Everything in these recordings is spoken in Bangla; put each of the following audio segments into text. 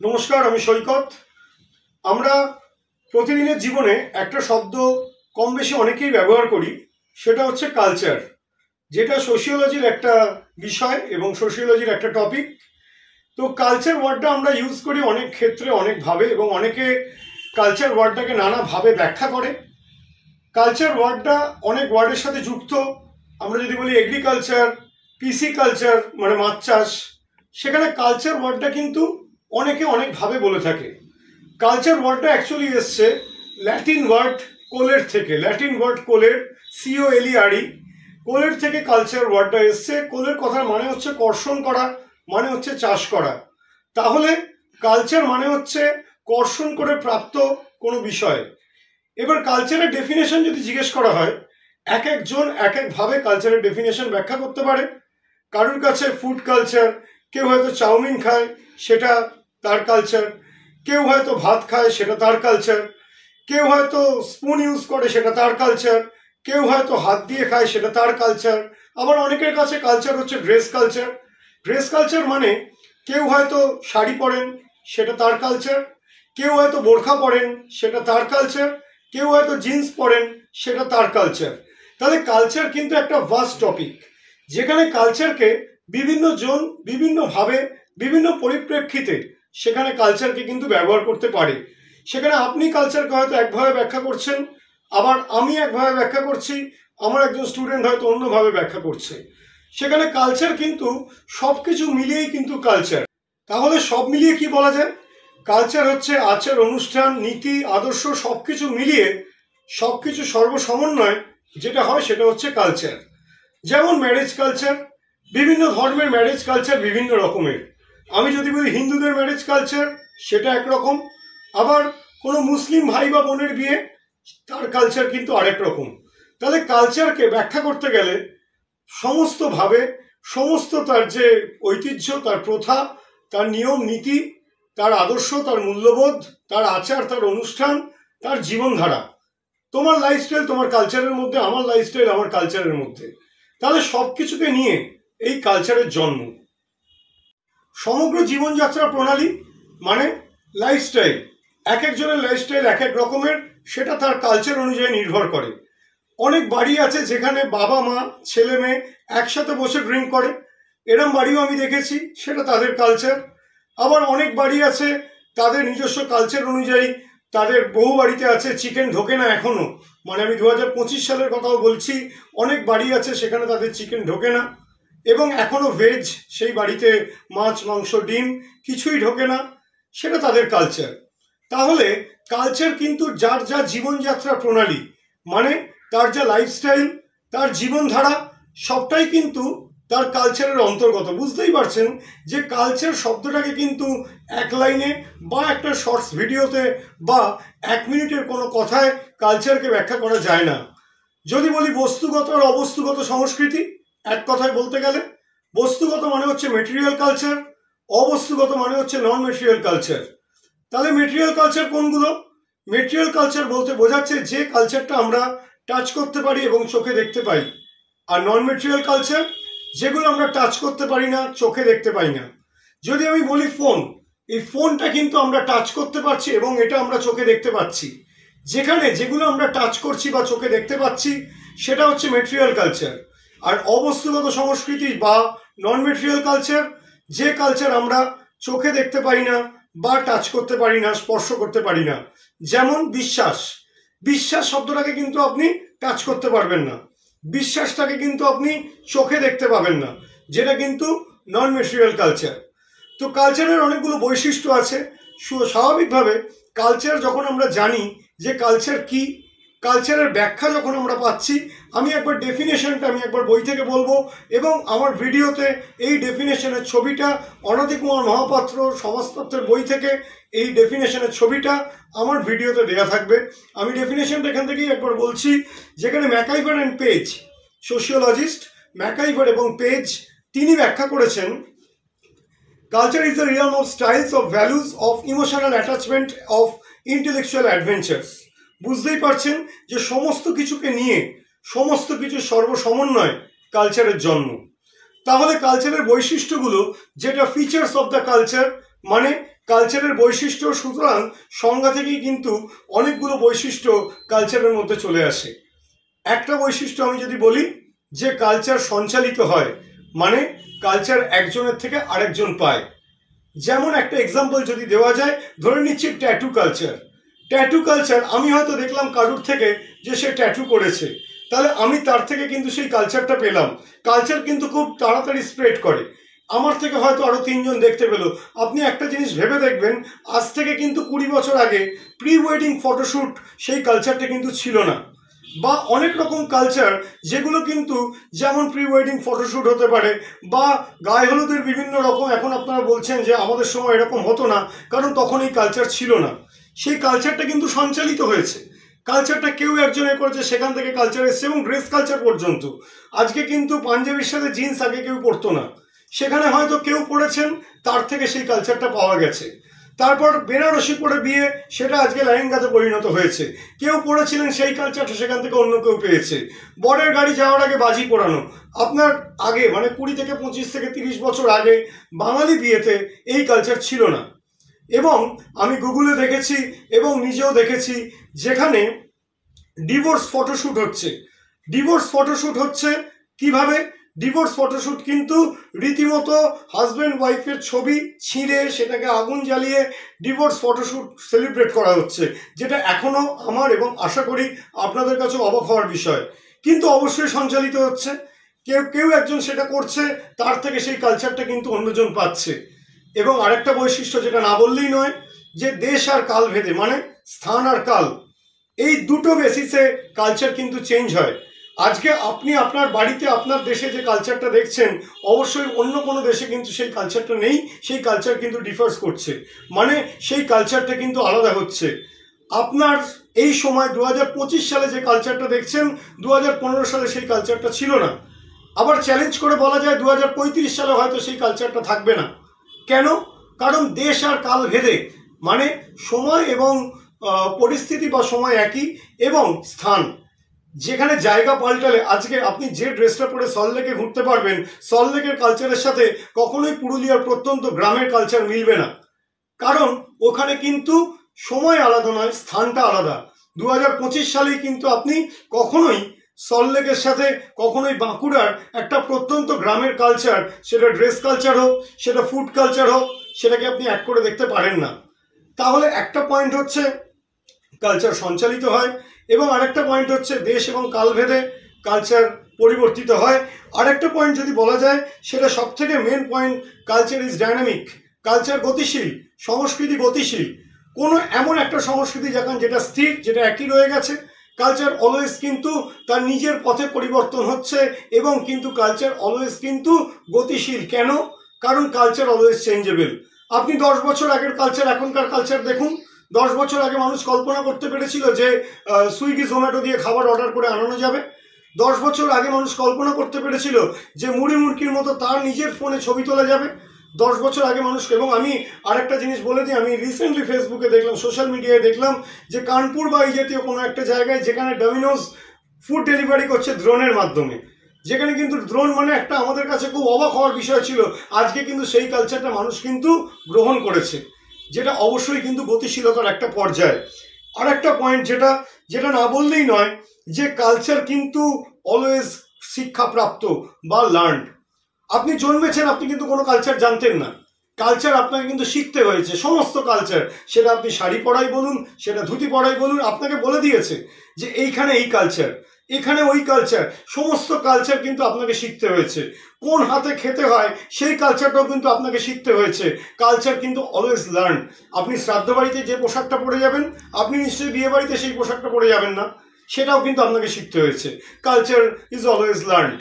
নমস্কার, আমি সৈকত। আমরা প্রতিদিনের জীবনে একটা শব্দ কম বেশি অনেকেই ব্যবহার করি, সেটা হচ্ছে কালচার, যেটা সোশিওলজির একটা বিষয় এবং সোশিওলজির একটা টপিক। তো কালচার ওয়ার্ডটা আমরা ইউজ করি অনেক ক্ষেত্রে অনেকভাবে, এবং অনেকে কালচার ওয়ার্ডটাকে নানাভাবে ব্যাখ্যা করে। কালচার ওয়ার্ডটা অনেক ওয়ার্ডের সাথে যুক্ত। আমরা যদি বলি এগ্রিকালচার, পিসি কালচার মানে মাছ চাষ, সেখানে কালচার ওয়ার্ডটা কিন্তু অনেকে অনেকভাবে বলে থাকে। কালচার ওয়ার্ডটা অ্যাকচুয়ালি এসছে ল্যাটিন ওয়ার্ড কোলের থেকে। ল্যাটিন ওয়ার্ড কোলের, COLERE, কোলের থেকে কালচার ওয়ার্ডটা এসছে। কোলের কথার মানে হচ্ছে কর্ষণ করা, মানে হচ্ছে চাষ করা। তাহলে কালচার মানে হচ্ছে কর্ষণ করে প্রাপ্ত কোনো বিষয়। এবার কালচারের ডেফিনেশন যদি জিজ্ঞেস করা হয়, এক একজন এক একভাবে কালচারের ডেফিনেশন ব্যাখ্যা করতে পারে। কারোর কাছে ফুড কালচার, কেউ হয়তো চাউমিন খায়, সেটা তার কালচার। কেউ হয়তো ভাত খায়, সেটা তার কালচার। কেউ হয়তো স্পুন ইউজ করে, সেটা তার কালচার। কেউ হয়তো হাত দিয়ে খায়, সেটা তার কালচার। আবার অনেকের কাছে কালচার হচ্ছে ড্রেস কালচার। ড্রেস কালচার মানে কেউ হয়তো শাড়ি পরেন, সেটা তার কালচার। কেউ হয়তো বোরখা পরেন, সেটা তার কালচার। কেউ হয়তো জিন্স পরেন, সেটা তার কালচার। তাহলে কালচার কিন্তু একটা ভাস্ট টপিক, যেখানে কালচারকে বিভিন্ন জন বিভিন্নভাবে বিভিন্ন পরিপ্রেক্ষিতে সেখানে কালচারকে কিন্তু ব্যবহার করতে পারে। সেখানে আপনি কালচারকে হয়তো একভাবে ব্যাখ্যা করছেন, আবার আমি একভাবে ব্যাখ্যা করছি, আমার একজন স্টুডেন্ট হয়তো অন্যভাবে ব্যাখ্যা করছে। সেখানে কালচার কিন্তু সব কিছু মিলিয়েই কিন্তু কালচার। তাহলে সব মিলিয়ে কি বলা যায়? কালচার হচ্ছে আচার অনুষ্ঠান, নীতি, আদর্শ সব কিছু মিলিয়ে, সব কিছু সর্বসমন্বয় যেটা হয় সেটা হচ্ছে কালচার। যেমন ম্যারেজ কালচার, বিভিন্ন ধর্মের ম্যারেজ কালচার বিভিন্ন রকমের। আমি যদি বলি হিন্দুদের ম্যারেজ কালচার, সেটা একরকম। আবার কোনো মুসলিম ভাই বা বোনের বিয়ে, তার কালচার কিন্তু আরেক রকম। তাহলে কালচারকে ব্যাখ্যা করতে গেলে সমস্তভাবে, সমস্ত তার যে ঐতিহ্য, তার প্রথা, তার নিয়ম নীতি, তার আদর্শ, তার মূল্যবোধ, তার আচার, তার অনুষ্ঠান, তার জীবনধারা, তোমার লাইফস্টাইল তোমার কালচারের মধ্যে, আমার লাইফস্টাইল আমার কালচারের মধ্যে। তাহলে সব কিছুকে নিয়ে এই কালচারের জন্ম। সমগ্র জীবনযাত্রা প্রণালী মানে লাইফস্টাইল। এক একজনের লাইফস্টাইল এক এক রকমের, সেটা তার কালচার অনুযায়ী নির্ভর করে। অনেক বাড়ি আছে যেখানে বাবা মা ছেলে মেয়ে একসাথে বসে ড্রিঙ্ক করে, এরম বাড়িও আমি দেখেছি, সেটা তাদের কালচার। আবার অনেক বাড়ি আছে তাদের নিজস্ব কালচার অনুযায়ী, তাদের বহু বাড়িতে আছে চিকেন ঢোকে না এখনও, মানে আমি 2025 সালের কথাও বলছি। অনেক বাড়ি আছে সেখানে তাদের চিকেন ঢোকে না, এবং এখনও ভেজ, সেই বাড়িতে মাছ মাংস ডিম কিছুই ঢোকে না, সেটা তাদের কালচার। তাহলে কালচার কিন্তু যার যা জীবনযাত্রা প্রণালী, মানে তার যা লাইফস্টাইল, তার জীবনধারা, সবটাই কিন্তু তার কালচারের অন্তর্গত। বুঝতেই পারছেন যে কালচার শব্দটাকে কিন্তু এক লাইনে বা একটা শর্টস ভিডিওতে বা 1 মিনিটের কোনো কথায় কালচারকে ব্যাখ্যা করা যায় না। যদি বলি বস্তুগত আর অবস্তুগত সংস্কৃতি, এক কথায় বলতে গেলে বস্তুগত মানে হচ্ছে মেটেরিয়াল কালচার, অবস্তুগত মানে হচ্ছে নন মেটেরিয়াল কালচার। তাহলে মেটেরিয়াল কালচার কোনগুলো? মেটেরিয়াল কালচার বলতে বোঝাচ্ছে যে কালচারটা আমরা টাচ করতে পারি এবং চোখে দেখতে পাই। আর নন মেটেরিয়াল কালচার যেগুলো আমরা টাচ করতে পারি না, চোখে দেখতে পাই না। যদি আমি বলি ফোন, এই ফোনটা কিন্তু আমরা টাচ করতে পারছি এবং এটা আমরা চোখে দেখতে পাচ্ছি। যেখানে যেগুলো আমরা টাচ করছি বা চোখে দেখতে পাচ্ছি, সেটা হচ্ছে মেটেরিয়াল কালচার। আর অবস্তুগত সংস্কৃতি বা নন মেটেরিয়াল কালচার, যে কালচার আমরা চোখে দেখতে পারি না বা টাচ করতে পারি না, স্পর্শ করতে পারি না। যেমন বিশ্বাস, বিশ্বাস শব্দটাকে কিন্তু আপনি টাচ করতে পারবেন না, বিশ্বাসটাকে কিন্তু আপনি চোখে দেখতে পাবেন না, যেটা কিন্তু নন মেটেরিয়াল কালচার। তো কালচারের অনেকগুলো বৈশিষ্ট্য আছে। স্বাভাবিকভাবে কালচার যখন আমরা জানি যে কালচার কি, কালচারের ব্যাখ্যা যখন আমরা পাচ্ছি, আমি একবার ডেফিনেশনটা আমি একবার বই থেকে বলবো, এবং আমার ভিডিওতে এই ডেফিনেশনের ছবিটা অনাদি কুমার মহাপাত্র সমাজতত্ত্বের বই থেকে এই ডেফিনেশনের ছবিটা আমার ভিডিওতে দেওয়া থাকবে। আমি ডেফিনেশনটা এখান থেকেই একবার বলছি, যেখানে MacIver and Page, sociologist MacIver এবং পেজ, তিনি ব্যাখ্যা করেছেন culture is the realm of styles, of values, of emotional attachment, of intellectual adventures. বুঝতেই পারছেন যে সমস্ত কিছুকে নিয়ে, সমস্ত কিছু সর্বসমন্বয় কালচারের জন্ম। তাহলে কালচারের বৈশিষ্ট্যগুলো, যেটা ফিচার্স অফ দ্য কালচার, মানে কালচারের বৈশিষ্ট্য, সুতরাং সংজ্ঞা থেকেই কিন্তু অনেকগুলো বৈশিষ্ট্য কালচারের মধ্যে চলে আসে। একটা বৈশিষ্ট্য আমি যদি বলি যে কালচার সঞ্চালিত হয়, মানে কালচার একজনের থেকে আরেকজন পায়। যেমন একটা এক্সাম্পল যদি দেওয়া যায়, ধরে নিচ্ছি ট্যাটু কালচার। ট্যাটু কালচার, আমি হয়তো দেখলাম কারুর থেকে যে সে ট্যাটু করেছে, তাহলে আমি তার থেকে কিন্তু সেই কালচারটা পেলাম। কালচার কিন্তু খুব তাড়াতাড়ি স্প্রেড করে। আমার থেকে হয়তো আরও 3 জন দেখতে পেলো। আপনি একটা জিনিস ভেবে দেখবেন, আজ থেকে কিন্তু 20 বছর আগে প্রি ওয়েডিং ফটোশ্যুট সেই কালচারটা কিন্তু ছিল না। বা অনেক রকম কালচার যেগুলো কিন্তু, যেমন প্রি ওয়েডিং ফটোশ্যুট হতে পারে, বা গায়ে হলুদের বিভিন্ন রকম, এখন আপনারা বলছেন যে আমাদের সময় এরকম হতো না, কারণ তখন এই কালচার ছিল না। সেই কালচারটা কিন্তু সঞ্চালিত হয়েছে। কালচারটা কেউ একজনে করেছে, সেখান থেকে কালচার এসছে, এবং ড্রেস কালচার পর্যন্ত। আজকে কিন্তু পাঞ্জাবির সাথে জিন্স আগে কেউ পরতো না, সেখানে হয়তো কেউ পড়েছেন, তার থেকে সেই কালচারটা পাওয়া গেছে। তারপর বেনারসি পরে বিয়ে, সেটা আজকে লেহেঙ্গাতে পরিণত হয়েছে। কেউ পড়েছিলেন সেই কালচারটা, সেখান থেকে অন্য কেউ পেয়েছে। বরের গাড়ি যাওয়ার আগে বাজি পোড়ানো, আপনার আগে মানে 20 থেকে 25 থেকে 30 বছর আগে বাঙালি বিয়েতে এই কালচার ছিল না। এবং আমি গুগলে দেখেছি এবং নিজেও দেখেছি, যেখানে ডিভোর্স ফটোশ্যুট হচ্ছে। ডিভোর্স ফটোশ্যুট হচ্ছে কিভাবে? ডিভোর্স ফটোশ্যুট কিন্তু রীতিমতো হাজব্যান্ড ওয়াইফের ছবি ছিঁড়ে সেটাকে আগুন জ্বালিয়ে ডিভোর্স ফটোশ্যুট সেলিব্রেট করা হচ্ছে, যেটা এখনও আমার এবং আশা করি আপনাদের কাছে অবাক হওয়ার বিষয়, কিন্তু অবশ্যই সঞ্চালিত হচ্ছে। কেউ একজন সেটা করছে, তার থেকে সেই কালচারটা কিন্তু অন্যজন পাচ্ছে। এবং আরেকটা বৈশিষ্ট্য যেটা না বললেই নয়, যে দেশ আর কাল ভেদে, মানে স্থান আর কাল, এই দুটো বেসিসে কালচার কিন্তু চেঞ্জ হয়। আজকে আপনি আপনার বাড়িতে, আপনার দেশে যে কালচারটা দেখছেন, অবশ্যই অন্য কোনো দেশে কিন্তু সেই কালচারটা নেই। সেই কালচার কিন্তু ডিফার্স করছে, মানে সেই কালচারটা কিন্তু আলাদা হচ্ছে। আপনার এই সময় 2025 সালে যে কালচারটা দেখছেন, 2015 সালে সেই কালচারটা ছিল না। আবার চ্যালেঞ্জ করে বলা যায় 2035 সালে হয়তো সেই কালচারটা থাকবে না। কেন? কারণ দেশ আর কাল ভেদে, মানে সময় এবং পরিস্থিতি বা সময় একই, এবং স্থান, যেখানে জায়গা পাল্টালে, আজকে আপনি যে ড্রেসটা পরে সল্টলেকে ঘুরতে পারবেন, সল্টলেকের কালচারের সাথে কখনোই পুরুলিয়ার প্রত্যন্ত গ্রামের কালচার মিলবে না। কারণ ওখানে কিন্তু সময় আলাদা নয়, স্থানটা আলাদা। 2025 সালেই কিন্তু আপনি কখনোই সল্টলেকের সাথে, কখনোই বাঁকুড়ার একটা প্রত্যন্ত গ্রামের কালচার, সেটা ড্রেস কালচার হোক, সেটা ফুড কালচার হোক, সেটাকে আপনি এক করে দেখতে পারেন না। তাহলে একটা পয়েন্ট হচ্ছে কালচার সঞ্চালিত হয়, এবং আরেকটা পয়েন্ট হচ্ছে দেশ এবং কালভেদে কালচার পরিবর্তিত হয়। আরেকটা পয়েন্ট যদি বলা যায়, সেটা সবথেকে main point, culture is dynamic. Culture গতিশীল, সংস্কৃতি গতিশীল। কোনো এমন একটা সংস্কৃতি যেটা স্থির, যেটা একই রয়ে গেছে, কালচার অলওয়েজ কিন্তু তার নিজের পথে পরিবর্তন হচ্ছে, এবং কিন্তু কালচার অলওয়েজ কিন্তু গতিশীল। কেন? কারণ কালচার অলওয়েজ চেঞ্জেবল। আপনি 10 বছর আগের কালচার, এখনকার কালচার দেখুন। 10 বছর আগে মানুষ কল্পনা করতে পেরেছিল যে সুইগি জোম্যাটো দিয়ে খাবার অর্ডার করে আনানো যাবে। 10 বছর আগে মানুষ কল্পনা করতে পেরেছিল যে মুড়ি মুড়কির মতো তার নিজের ফোনে ছবি তোলা যাবে। 10 বছর আগে মানুষ, এবং আমি আরেকটা জিনিস বলে দিই, আমি রিসেন্টলি ফেসবুকে দেখলাম, সোশ্যাল মিডিয়ায় দেখলাম, যে কানপুর বা এই জাতীয় কোনো একটা জায়গায়, যেখানে ডমিনোজ ফুড ডেলিভারি করছে ড্রোনের মাধ্যমে, যেখানে কিন্তু ড্রোন মানে একটা আমাদের কাছে খুব অবাক হওয়ার বিষয় ছিল। আজকে কিন্তু সেই কালচারটা মানুষ কিন্তু গ্রহণ করেছে, যেটা অবশ্যই কিন্তু গতিশীলতার একটা পর্যায়। আর একটা পয়েন্ট যেটা না বললেই নয়, যে কালচার কিন্তু অলওয়েজ শিক্ষাপ্রাপ্ত বা লার্নড। আপনি জন্মেছেন, আপনি কিন্তু কোনো কালচার জানতেন না। কালচার আপনাকে কিন্তু শিখতে হয়েছে। সমস্ত কালচার, সেটা আপনি শাড়ি পরাই বলুন, সেটা ধুতি পরাই বলুন, আপনাকে বলে দিয়েছে যে এইখানে এই কালচার, এখানে ওই কালচার। সমস্ত কালচার কিন্তু আপনাকে শিখতে হয়েছে। কোন হাতে খেতে হয় সেই কালচারটাও কিন্তু আপনাকে শিখতে হয়েছে। কালচার কিন্তু অলওয়েজ লার্ন। আপনি শ্রাদ্ধ বাড়িতে যে পোশাকটা পরে যাবেন, আপনি নিশ্চয়ই বিয়ে বাড়িতে সেই পোশাকটা পরে যাবেন না, সেটাও কিন্তু আপনাকে শিখতে হয়েছে। Culture is always learned.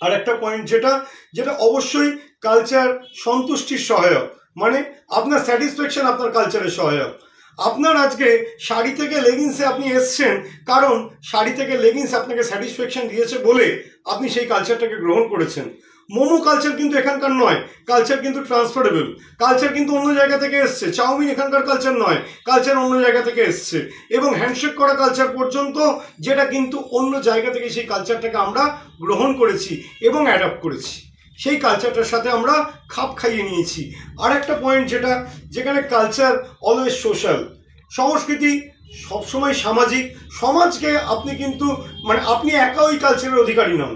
আর একটা পয়েন্ট যেটা অবশ্যই কালচার সন্তুষ্টির সহায়ক, মানে আপনার স্যাটিসফ্যাকশন আপনার কালচারের সহায়ক। আপনার আজকে শাড়ি থেকে লেগিংসে আপনি এসছেন, কারণ শাড়ি থেকে লেগিংস আপনাকে স্যাটিসফ্যাকশন দিয়েছে বলে আপনি সেই কালচারটাকে গ্রহণ করেছেন। মোমো কালচার কিন্তু এখানকার নয়, কালচার কিন্তু ট্রান্সফারেবল। কালচার কিন্তু অন্য জায়গা থেকে এসছে। চাউমিন এখানকার কালচার নয়, কালচার অন্য জায়গা থেকে এসছে। এবং হ্যান্ডশেক করা কালচার পর্যন্ত, যেটা কিন্তু অন্য জায়গা থেকে সেই কালচারটাকে আমরা গ্রহণ করেছি এবং অ্যাডাপ্ট করেছি। সেই কালচারটার সাথে আমরা খাপ খাইয়ে নিয়েছি। আর একটা পয়েন্ট যেখানে কালচার অলওয়েজ সোশ্যাল, সংস্কৃতি সবসময় সামাজিক। সমাজকে আপনি কিন্তু মানে আপনি একা ওই কালচারের অধিকারী নন,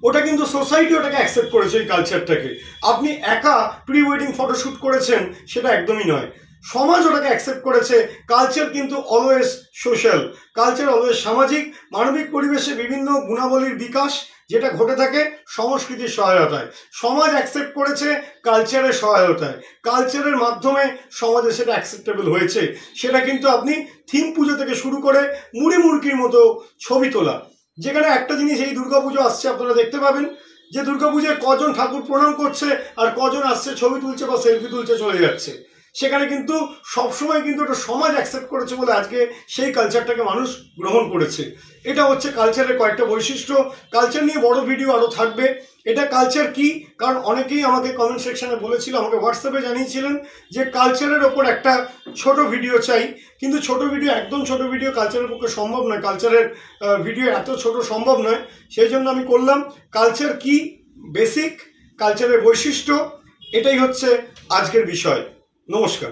ওটা কিন্তু সোসাইটি ওটাকে অ্যাকসেপ্ট করেছে ওই কালচারটাকে। আপনি একা প্রি ওয়েডিং ফটোশ্যুট করেছেন সেটা একদমই নয়, সমাজ ওটাকে অ্যাকসেপ্ট করেছে। কালচার কিন্তু অলওয়েজ সোশ্যাল, কালচার অলওয়েজ সামাজিক। মানবিক পরিবেশে বিভিন্ন গুণাবলীর বিকাশ যেটা ঘটে থাকে সংস্কৃতির সহায়তায়, সমাজ অ্যাকসেপ্ট করেছে কালচারের সহায়তায়, কালচারের মাধ্যমে সমাজে সেটা অ্যাকসেপ্টেবল হয়েছে। সেটা কিন্তু আপনি থিম পুজো থেকে শুরু করে মুড়ি মুড়কির মতো ছবি তোলা, যেখানে একটা জিনিস এই দুর্গাপুজো আসছে আপনারা দেখতে পাবেন যে দুর্গাপুজোয় কজন ঠাকুর প্রণাম করছে আর কজন আসছে ছবি তুলছে বা সেলফি তুলছে চলে যাচ্ছে। সেখানে কিন্তু সবসময় কিন্তু একটা সমাজ অ্যাকসেপ্ট করেছে বলে আজকে সেই কালচারটাকে মানুষ গ্রহণ করেছে। এটা হচ্ছে কালচারের কয়েকটা বৈশিষ্ট্য। কালচার নিয়ে বড় ভিডিও আরও থাকবে। এটা কালচার কি, কারণ অনেকেই আমাকে কমেন্ট সেকশনে বলেছিল, আমাকে হোয়াটসঅ্যাপে জানিয়েছিলেন যে কালচারের ওপর একটা ছোট ভিডিও চাই, কিন্তু ছোট ভিডিও, একদম ছোট ভিডিও কালচারের পক্ষে সম্ভব নয়, কালচারের ভিডিও এত ছোট সম্ভব নয়। সেই জন্য আমি করলাম কালচার কি, বেসিক কালচারের বৈশিষ্ট্য, এটাই হচ্ছে আজকের বিষয়। নমস্কার।